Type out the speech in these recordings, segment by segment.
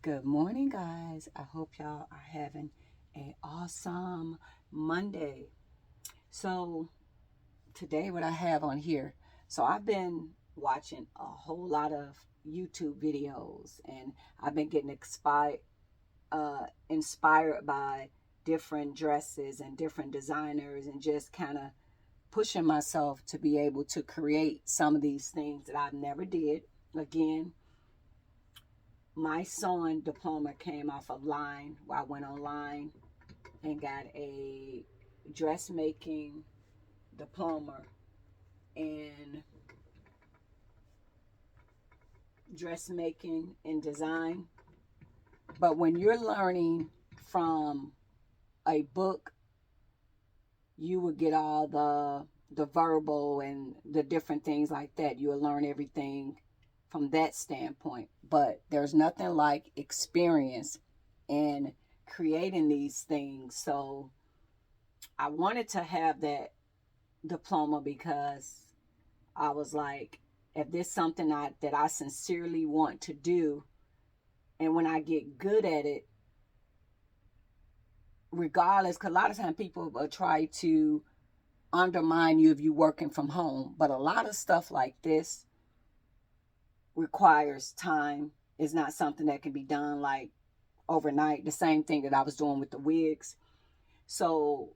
Good morning, guys. I hope y'all are having an awesome Monday. So, today, what I have on here, I've been watching a whole lot of YouTube videos and I've been getting inspired by different dresses and different designers and just kind of pushing myself to be able to create some of these things that I've never did. Again, my sewing diploma came off of line where I went online and got a dressmaking diploma in dressmaking and design. But when you're learning from a book, you will get all the verbal and the different things like that. You'll learn everything from that standpoint. But there's nothing like experience in creating these things. So I wanted to have that diploma because I was like, if this is something that I sincerely want to do, and when I get good at it, regardless, because a lot of times people will try to undermine you if you're working from home, but a lot of stuff like this requires time. It's not something that can be done like overnight. The same thing that I was doing with the wigs. So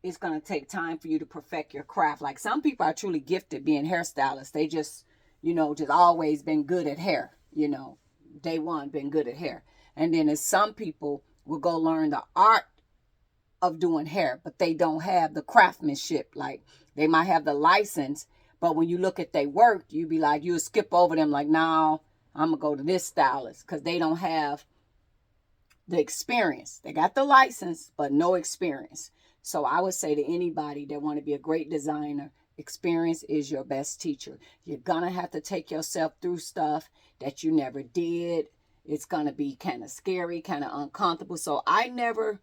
it's going to take time for you to perfect your craft. Like some people are truly gifted being hairstylists. They just, just always been good at hair, day one, been good at hair. And then as some people will go learn the art of doing hair, but they don't have the craftsmanship. Like they might have the license, but when you look at their work, you be like, you'll skip over them like, no, I'm going to go to this stylist because they don't have the experience. They got the license, but no experience. So I would say to anybody that want to be a great designer, experience is your best teacher. You're going to have to take yourself through stuff that you never did. It's going to be kind of scary, kind of uncomfortable. So I never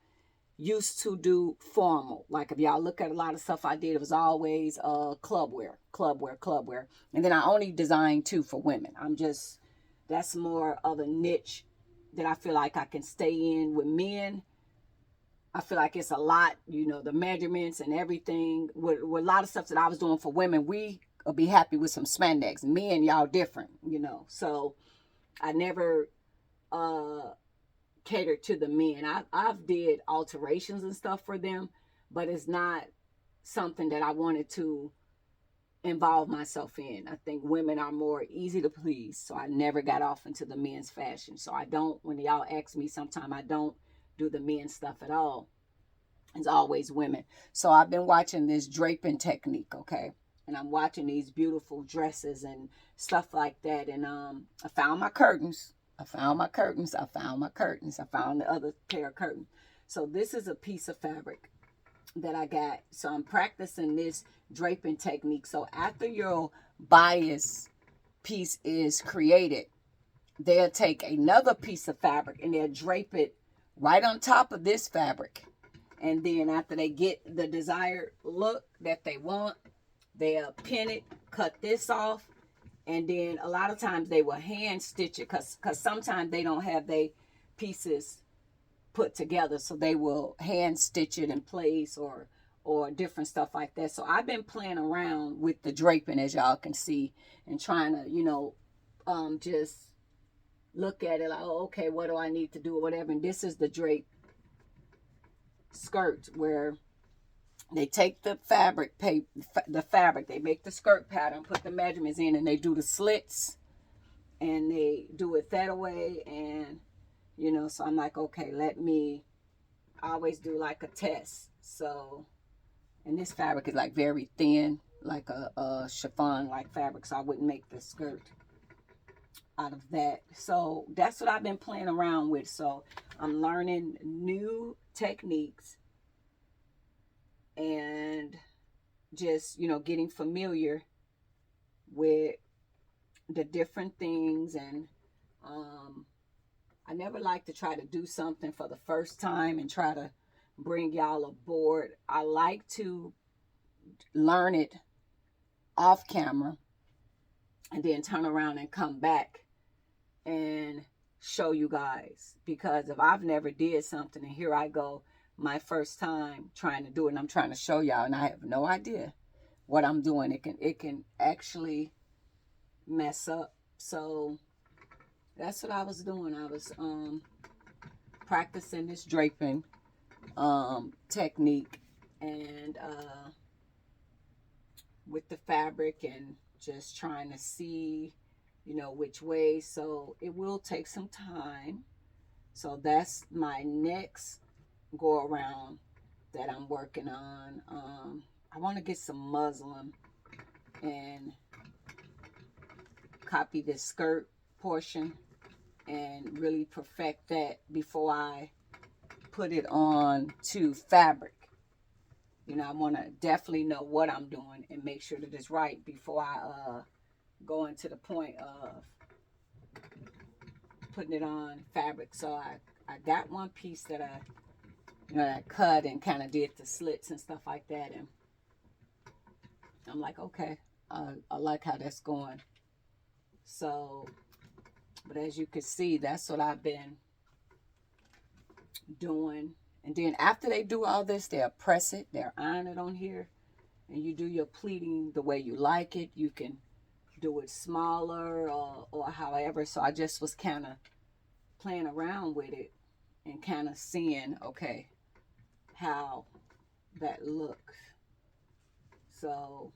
used to do formal. Like if y'all look at a lot of stuff I did, it was always club wear. And then I only designed too for women. That's more of a niche that I feel like I can stay in. With men, I feel like it's a lot, the measurements and everything. With a lot of stuff that I was doing for women, we will be happy with some spandex. Men, y'all different, So I never catered to the men. I've did alterations and stuff for them, but it's not something that I wanted to involve myself in. I think women are more easy to please, so I never got off into the men's fashion. So I don't, when y'all ask me sometime, I don't do the men's stuff at all. It's always women. So I've been watching this draping technique, okay? And I'm watching these beautiful dresses and stuff like that. And I found my curtains. I found the other pair of curtains. So this is a piece of fabric that I got. So I'm practicing this draping technique. So after your bias piece is created, they'll take another piece of fabric and they'll drape it right on top of this fabric. And then after they get the desired look that they want, they'll pin it, cut this off, and then a lot of times they will hand stitch it because sometimes they don't have their pieces put together, so they will hand stitch it in place or different stuff like that. So I've been playing around with the draping, as y'all can see, and trying to just look at it like, oh, okay, what do I need to do or whatever. And this is the drape skirt where they take the fabric, they make the skirt pattern, put the measurements in, and they do the slits, and they do it that way. And so I'm like, okay, I always do like a test. So, and this fabric is like very thin, like a chiffon like fabric, so I wouldn't make the skirt out of that. So that's what I've been playing around with. So I'm learning new techniques and just getting familiar with the different things. And I never like to try to do something for the first time and try to bring y'all aboard. I like to learn it off camera and then turn around and come back and show you guys, because if I've never did something and here I go, my first time trying to do it, and I'm trying to show y'all and I have no idea what I'm doing, it can actually mess up. So that's what I was doing. I was practicing this draping technique, and with the fabric, and just trying to see, you know, which way. So it will take some time. So that's my next go around that I'm working on. I want to get some muslin and copy this skirt portion and really perfect that before I put it on to fabric. You know, I want to definitely know what I'm doing and make sure that it's right before I go into the point of putting it on fabric. So I got one piece that I cut and kind of did the slits and stuff like that, and I'm like, okay, I like how that's going. So, but as you can see, that's what I've been doing. And then after they do all this, they'll press it, they'll iron it on here, and you do your pleating the way you like it. You can do it smaller or however. So I just was kind of playing around with it and kind of seeing, okay, how that looks. So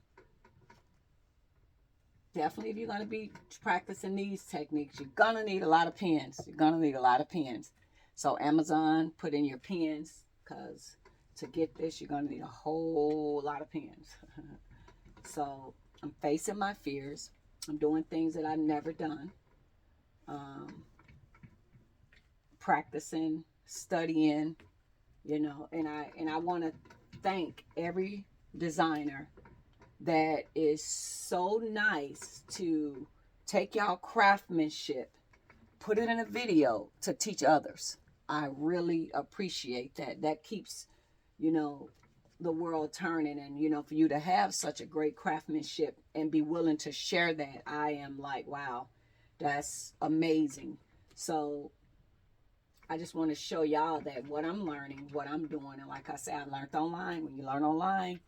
definitely, if you're going to be practicing these techniques, you're going to need a lot of pins. You're going to need a lot of pins. So Amazon, put in your pins, because to get this, you're going to need a whole lot of pins. So I'm facing my fears. I'm doing things that I've never done. Practicing, studying, you know, and I want to thank every designer that is so nice to take y'all craftsmanship, put it in a video to teach others. I really appreciate that. That keeps, you know, the world turning, and, you know, for you to have such a great craftsmanship and be willing to share that, I am like, wow, that's amazing. So I just want to show y'all that what I'm learning, what I'm doing, and like I said, I learned online. When you learn online,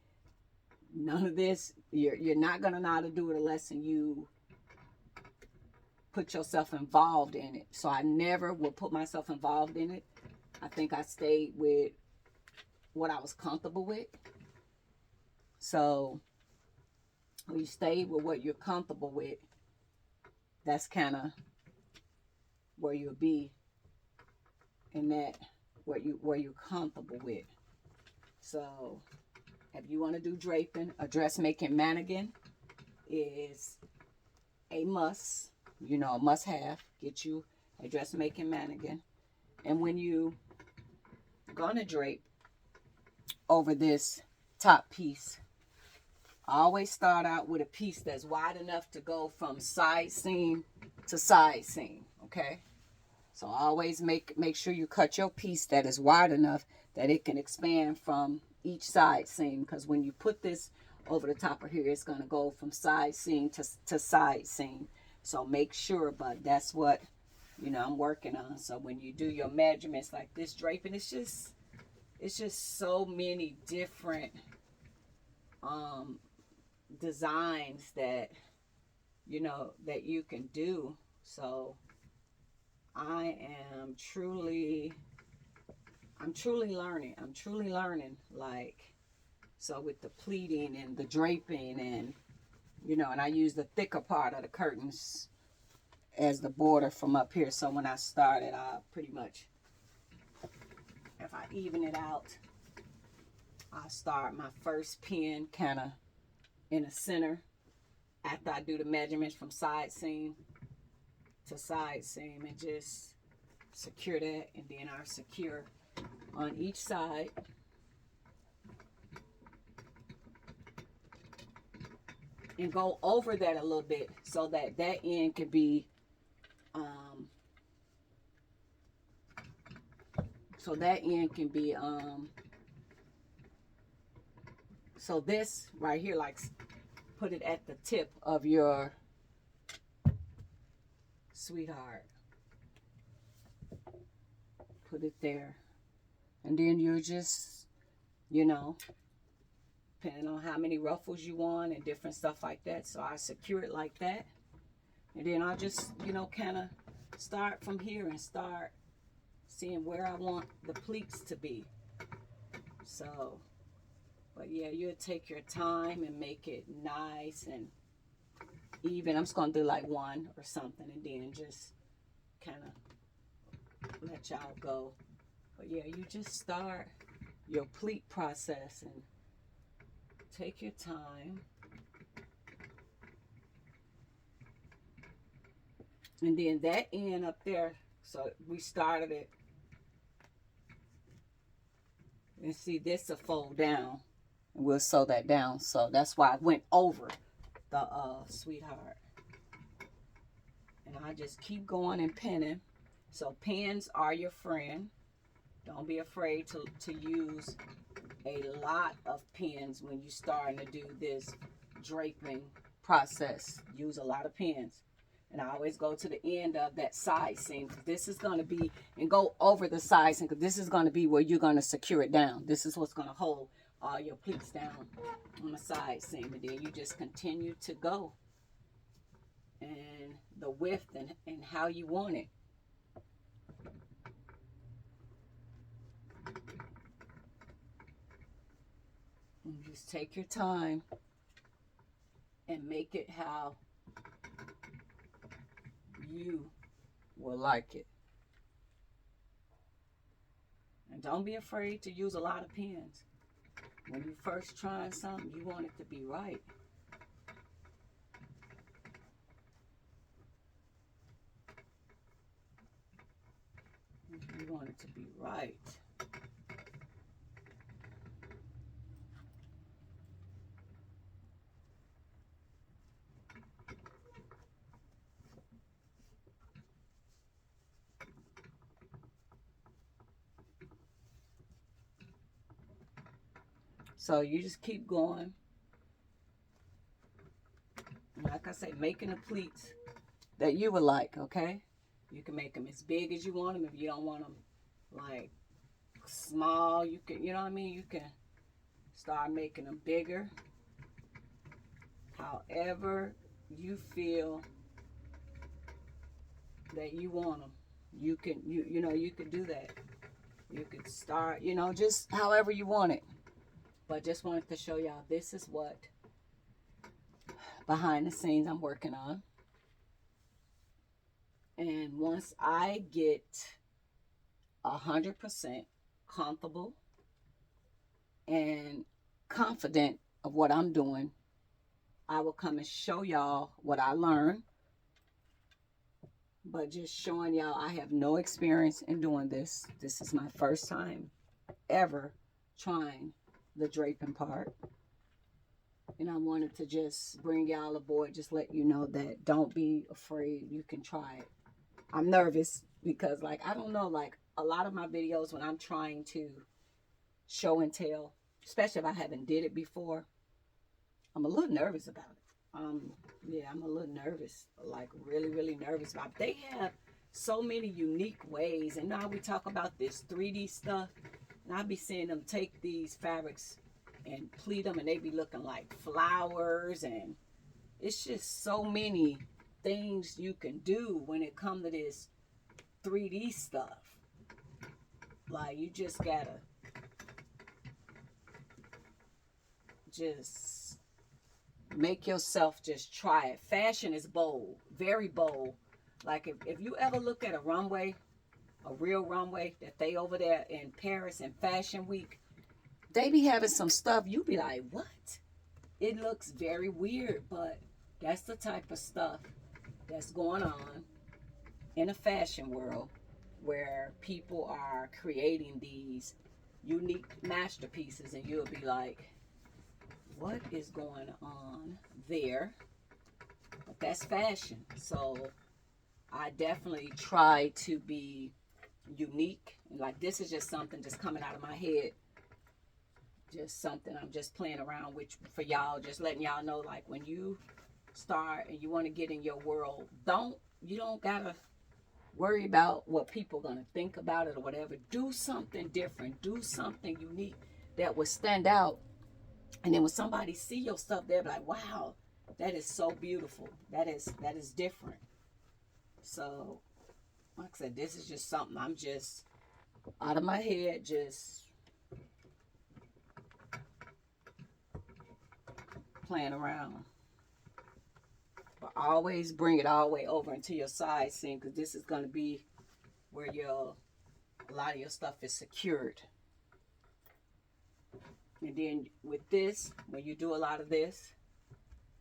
none of this, you're not going to know how to do it unless you put yourself involved in it. So I never will put myself involved in it. I think I stayed with what I was comfortable with. So when you stay with what you're comfortable with, that's kind of where you'll be, in that where you're comfortable with. So if you want to do draping, a dressmaking mannequin is a must, you know, a must have. Get you a dressmaking mannequin. And when you gonna drape over this top piece, I always start out with a piece that's wide enough to go from side seam to side seam, okay? So always make sure you cut your piece that is wide enough that it can expand from each side seam, because when you put this over the top of here, it's going to go from side seam to side seam. So make sure, but that's what, you know, I'm working on. So when you do your measurements like this draping, it's just so many different designs that, you know, that you can do. So I'm truly learning. I'm truly learning, like, so with the pleating and the draping, and, you know, and I use the thicker part of the curtains as the border from up here. So when I started, I pretty much, if I even it out, I start my first pin kind of in the center after I do the measurements from side seam to side seam, and just secure that, and then I secure on each side. And go over that a little bit so that that end can be so this right here, like, put it at the tip of your sweetheart. put it there. And then you just, you know, depending on how many ruffles you want and different stuff like that. So I secure it like that. And then I just, you know, kind of start from here and start seeing where I want the pleats to be. So, but yeah, you'll take your time and make it nice and even. I'm just going to do like one or something and then just kind of let y'all go. But yeah, you just start your pleat process and take your time. And then that end up there, so we started it. And see, this will fold down. And we'll sew that down. So that's why I went over the sweetheart. And I just keep going and pinning. So pins are your friend. Don't be afraid to use a lot of pins when you're starting to do this draping process. Use a lot of pins. And I always go to the end of that side seam. This is going to be, and go over the side seam, because this is going to be where you're going to secure it down. This is what's going to hold all your pleats down on the side seam. And then you just continue to go. And the width and how you want it. And just take your time and make it how you will like it. And don't be afraid to use a lot of pins. When you first trying something, you want it to be right. You want it to be right. So you just keep going. Like I say, making the pleats that you would like, okay? You can make them as big as you want them. If you don't want them like small, you can, you know what I mean? You can start making them bigger. However you feel that you want them, you can, you know, you could do that. You could start, you know, just however you want it. But just wanted to show y'all, this is what behind the scenes I'm working on. And once I get 100% comfortable and confident of what I'm doing, I will come and show y'all what I learned. But just showing y'all, I have no experience in doing this. This is my first time ever trying the draping part. And I wanted to just bring y'all aboard, just let you know that don't be afraid, you can try it. I'm nervous because, like, I don't know, like a lot of my videos when I'm trying to show and tell, especially if I haven't did it before, I'm a little nervous about it. Yeah, I'm a little nervous, like really nervous about it. They have so many unique ways. And now we talk about this 3D stuff, and I be seeing them take these fabrics and pleat them, and they be looking like flowers, and it's just so many things you can do when it comes to this 3D stuff. Like, you just gotta just make yourself just try it. Fashion is bold, very bold. Like, if you ever look at a runway, a real runway that they over there in Paris in Fashion Week, they be having some stuff you be like, what? It looks very weird, but that's the type of stuff that's going on in the fashion world, where people are creating these unique masterpieces, and you'll be like, what is going on there? But that's fashion. So I definitely try to be unique. Like, this is just something just coming out of my head. Just something I'm just playing around with for y'all, just letting y'all know, like, when you start and you want to get in your world, you don't gotta worry about what people are going to think about it or whatever. Do something different. Do something unique that will stand out. And then when somebody see your stuff, they'll be like, wow, that is so beautiful. That is different. So, like I said, this is just something I'm just out of my head, just playing around. But always bring it all the way over into your side seam, because this is going to be where a lot of your stuff is secured. And then with this, when you do a lot of this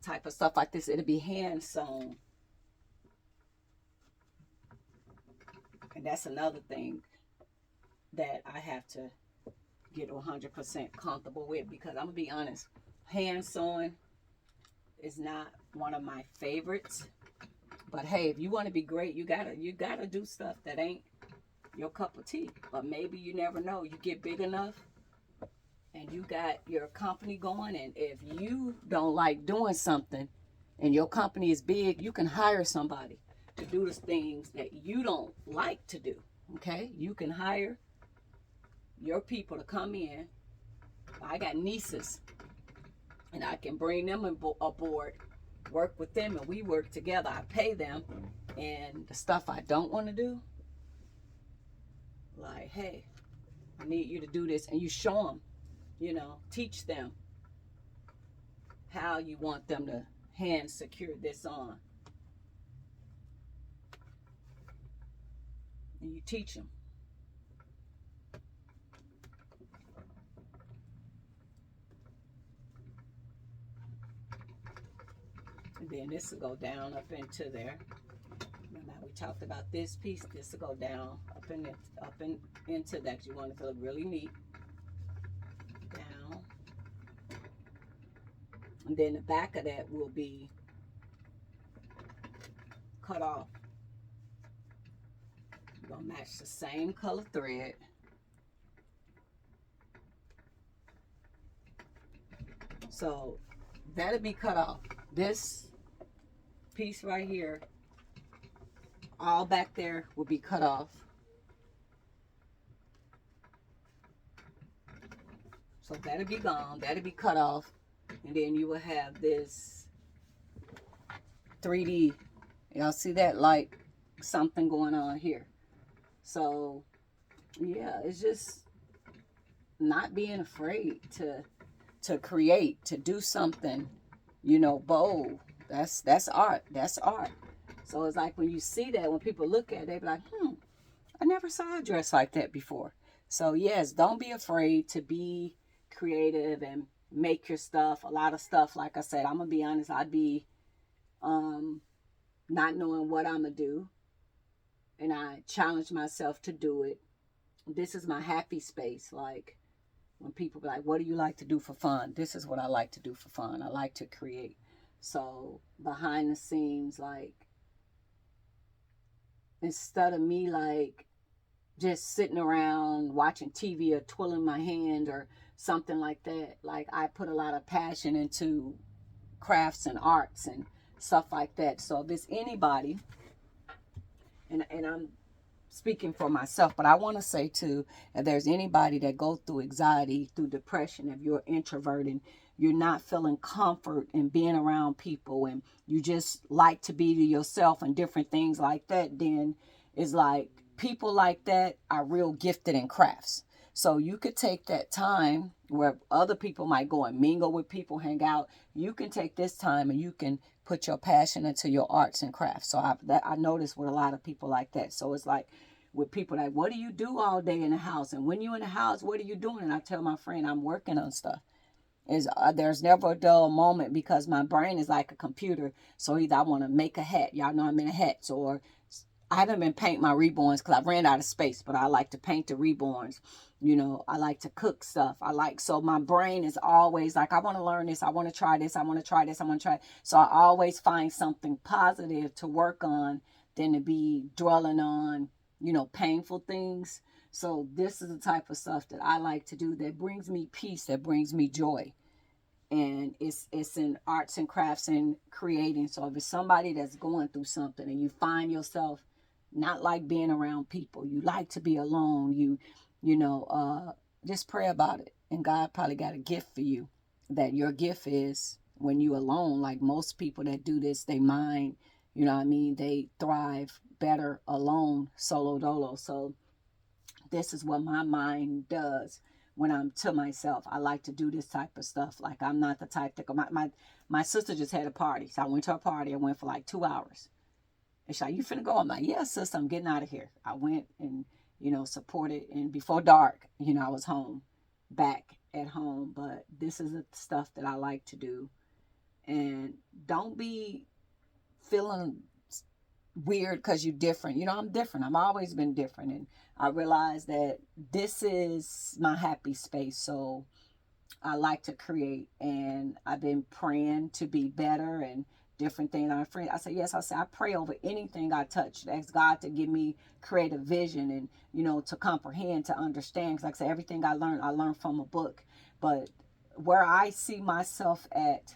type of stuff like this, it'll be hand sewn. And that's another thing that I have to get 100% comfortable with, because I'm gonna be honest, hand sewing is not one of my favorites. But hey, if you want to be great, you gotta do stuff that ain't your cup of tea. But maybe you never know. You get big enough and you got your company going, and if you don't like doing something and your company is big, you can hire somebody to do the things that you don't like to do. Okay, you can hire your people to come in. I got nieces, and I can bring them aboard, work with them, and we work together. I pay them, and the stuff I don't want to do, like, hey, I need you to do this, and you show them, teach them how you want them to hand secure this on. And you teach them. And then this will go down up into there. Now we talked about this piece. This will go down up into that. You want it to look really neat. Down. And then the back of that will be cut off. You're gonna match the same color thread. So that'll be cut off. This piece right here, all back there, will be cut off. So that'll be gone. That'll be cut off. And then you will have this 3D. Y'all see that? Like something going on here. So yeah, it's just not being afraid to create, to do something, bold. That's art. That's art. So it's like when you see that, when people look at it, they be like, I never saw a dress like that before. So yes, don't be afraid to be creative and make your stuff. A lot of stuff, like I said, I'm gonna be honest, I'd be not knowing what I'm gonna do, and I challenge myself to do it. This is my happy space. Like when people be like, what do you like to do for fun? This is what I like to do for fun. I like to create. So behind the scenes, like, instead of me like just sitting around watching TV or twirling my hand or something like that, like I put a lot of passion into crafts and arts and stuff like that. So if it's anybody, and I'm speaking for myself, but I want to say too, if there's anybody that goes through anxiety, through depression, if you're introverted, you're not feeling comfort in being around people, and you just like to be to yourself and different things like that, then it's like people like that are real gifted in crafts. So you could take that time where other people might go and mingle with people, hang out. You can take this time and you can put your passion into your arts and crafts. So I noticed with a lot of people like that. So it's like with people like, what do you do all day in the house? And when you're in the house, what are you doing? And I tell my friend, I'm working on stuff. There's never a dull moment, because my brain is like a computer. So either I want to make a hat. Y'all know I'm in hats. Or I haven't been painting my reborns because I ran out of space. But I like to paint the reborns. I like to cook stuff. So my brain is always like, I want to learn this. I want to try this. I want to try this. I want to try it. So I always find something positive to work on than to be dwelling on, painful things. So this is the type of stuff that I like to do that brings me peace, that brings me joy. And it's in arts and crafts and creating. So if it's somebody that's going through something and you find yourself not like being around people. You like to be alone. You know, just pray about it. And God probably got a gift for you. That your gift is when you alone. Like most people that do this, they mind, you know what I mean? They thrive better alone, solo dolo. So this is what my mind does when I'm to myself. I like to do this type of stuff. Like I'm not the type that my sister just had a party. So I went to a party. I went for like 2 hours. And she's like, you finna go? I'm like, yeah, sister, I'm getting out of here. I went and, supported. And before dark, I was home, back at home. But this is the stuff that I like to do. And don't be feeling weird because you're different. I'm different. I've always been different. And I realized that this is my happy space. So I like to create, and I've been praying to be better and different things. I'm afraid. I say yes. I say I pray over anything I touch. Ask God to give me creative vision and to comprehend, to understand. Because like I say, everything I learned from a book. But where I see myself at,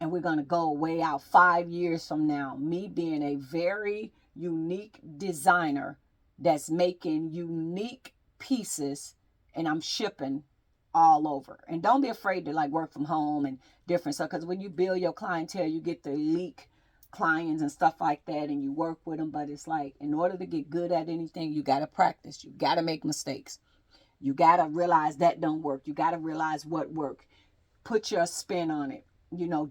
and we're gonna go way out 5 years from now, me being a very unique designer that's making unique pieces, and I'm shipping all over. And don't be afraid to like work from home and different stuff, because when you build your clientele, you get the elite clients and stuff like that, and you work with them. But it's like, in order to get good at anything, you got to practice. You got to make mistakes. You got to realize that don't work. You got to realize what worked. Put your spin on it.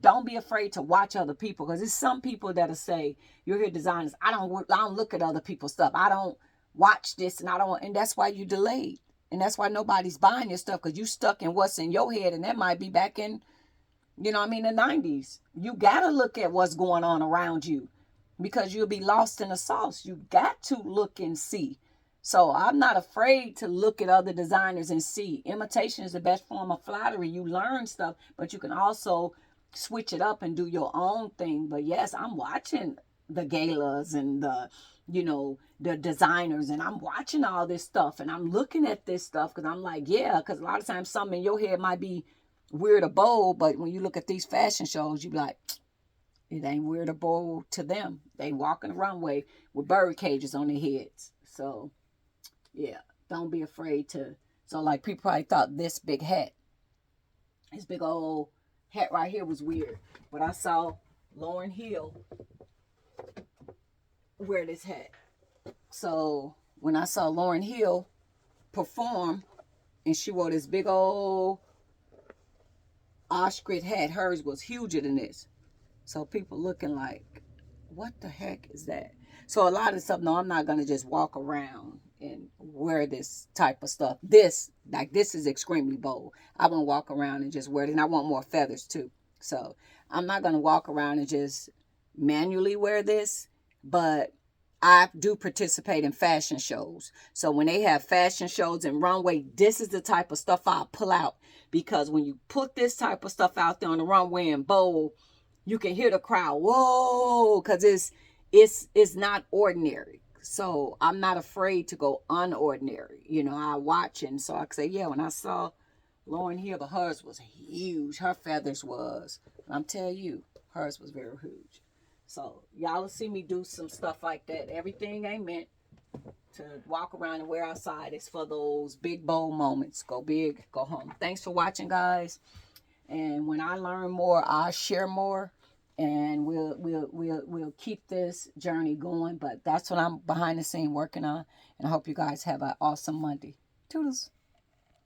Don't be afraid to watch other people, because there's some people that'll say, you're here designers, I don't look at other people's stuff. I don't watch this, and that's why you delayed. And that's why nobody's buying your stuff, because you stuck in what's in your head, and that might be back in, the 90s. You got to look at what's going on around you, because you'll be lost in the sauce. You got to look and see. So I'm not afraid to look at other designers and see. Imitation is the best form of flattery. You learn stuff, but you can also switch it up and do your own thing. But yes, I'm watching the galas and the designers, and I'm watching all this stuff, and I'm looking at this stuff, because I'm like, yeah, because a lot of times something in your head might be weird or bold, but when you look at these fashion shows, you be like, it ain't weird or bold to them. They walking the runway with bird cages on their heads. So yeah, don't be afraid to. So like, people probably thought this big hat, this big old hat right here was weird, but I saw Lauryn Hill wear this hat. So when I saw Lauryn Hill perform, and she wore this big old ostrich hat, hers was huger than this. So people looking like, what the heck is that? So a lot of stuff, no, I'm not going to just walk around and wear this type of stuff. This is extremely bold. I won't walk around and just wear it. And I want more feathers too. So I'm not going to walk around and just manually wear this. But I do participate in fashion shows. So when they have fashion shows and runway, this is the type of stuff I'll pull out. Because when you put this type of stuff out there on the runway in bold, you can hear the crowd, whoa, because it's not ordinary. So I'm not afraid to go unordinary. I watch, and so I can say, yeah, when I saw Lauryn Hill, but hers was huge. Her feathers was, I'm telling you, hers was very huge. So y'all will see me do some stuff like that. Everything ain't meant to walk around and wear outside. It's for those big, bold moments. Go big, go home. Thanks for watching, guys. And when I learn more, I'll share more. And we'll keep this journey going. But that's what I'm behind the scene working on. And I hope you guys have an awesome Monday. Toodles.